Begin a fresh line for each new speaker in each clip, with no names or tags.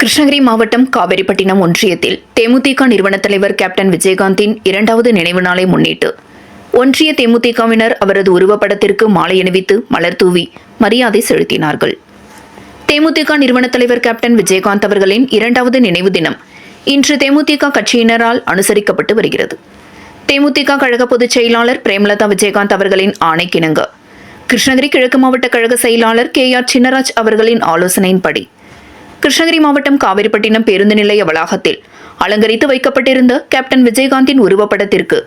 கிருஷ்ணகிரி மாவட்டம் காவேரிப்பட்டினம் ஒன்றியத்தில் தேமுதிக நிறுவன தலைவர் கேப்டன் விஜயகாந்தின் 2வது நினைவு நாளை முன்னிட்டு ஒன்றிய தேமுதிகவினர் அவரது உருவப்படத்திற்கு மாலை அணிவித்து மலர் தூவி மரியாதை செலுத்தினார்கள். தேமுதிக நிறுவன தலைவர் கேப்டன் விஜயகாந்த் அவர்களின் 2வது நினைவு தினம் இன்று தேமுதிக கட்சியினரால் அனுசரிக்கப்பட்டு வருகிறது. தேமுதிக கழக பொதுச் செயலாளர் பிரேமலதா விஜயகாந்த் அவர்களின் ஆணைக்கிணங்க கிருஷ்ணகிரி கிழக்கு மாவட்ட கழக செயலாளர் KR சின்னராஜ் அவர்களின் ஆலோசனையின்படி கிருஷ்ணகிரி மாவட்டம் காவேரிப்பட்டினம் பேருந்து நிலைய வளாகத்தில் அலங்கரித்து வைக்கப்பட்டிருந்த கேப்டன் விஜயகாந்தின் உருவப்படத்திற்கு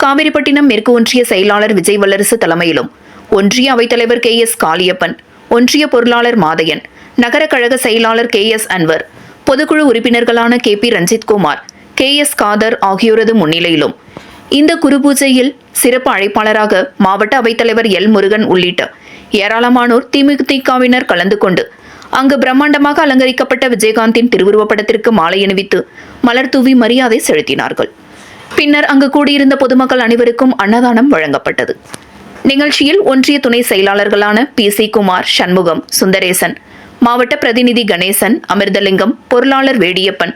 காவேரிப்பட்டினம் மேற்கு ஒன்றிய செயலாளர் விஜய் வல்லரசு தலைமையிலும் ஒன்றிய அவைத்தலைவர் KS காளியப்பன், ஒன்றிய பொருளாளர் மாதையன், நகர கழக செயலாளர் KS அன்வர், பொதுக்குழு உறுப்பினர்களான KP ரஞ்சித்குமார், KS காதர் ஆகியோரது முன்னிலையிலும் இந்த குருபூஜையில் சிறப்பு அழைப்பாளராக மாவட்ட அவைத்தலைவர் L முருகன் உள்ளிட்ட ஏராளமானோர் தேமுதிகவினர் கலந்து கொண்டு அங்கு பிரம்மாண்டமாக அலங்கரிக்கப்பட்ட விஜயகாந்தின் திருவுருவப்படத்திற்கு மாலை அணிவித்து மலர் தூவி மரியாதை செலுத்தினார்கள். பின்னர் அங்கு கூடியிருந்த பொதுமக்கள் அனைவருக்கும் அன்னதானம் வழங்கப்பட்டது. நிகழ்ச்சியில் ஒன்றிய துணை செயலாளர்களான PC குமார், சண்முகம், சுந்தரேசன், மாவட்ட பிரதிநிதி கணேசன், அமிர்தலிங்கம், பொருளாளர் வேடியப்பன்,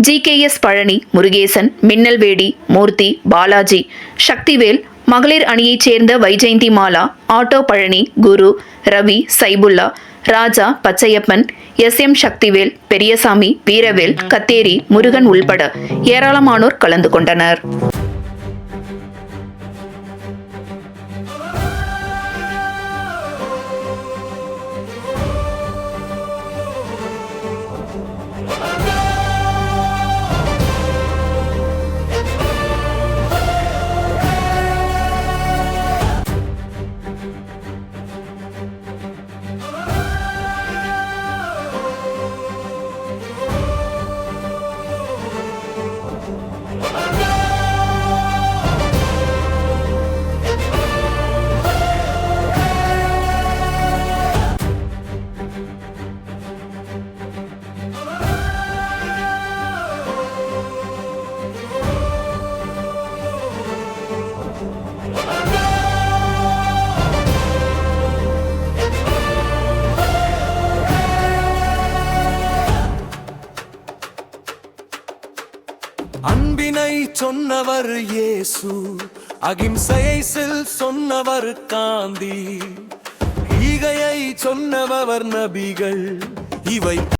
GKS பழனி, முருகேசன், மின்னல் வேடி, மூர்த்தி, பாலாஜி, சக்திவேல், மகளிர் அணியைச் சேர்ந்த வைஜெயந்தி மாலா, ஆட்டோ பழனி, குரு, ரவி, சைபுல்லா, ராஜா, பச்சையப்பன், SM சக்திவேல், பெரியசாமி, வீரவேல், கத்தேரி, முருகன் உள்பட ஏராளமானோர் கலந்து கொண்டனர்.
அன்பினை சொன்னவர் இயேசு, அகிம்சையை சொன்னவர் காந்தி, ஈகையை சொன்னவர் நபிகள், இவை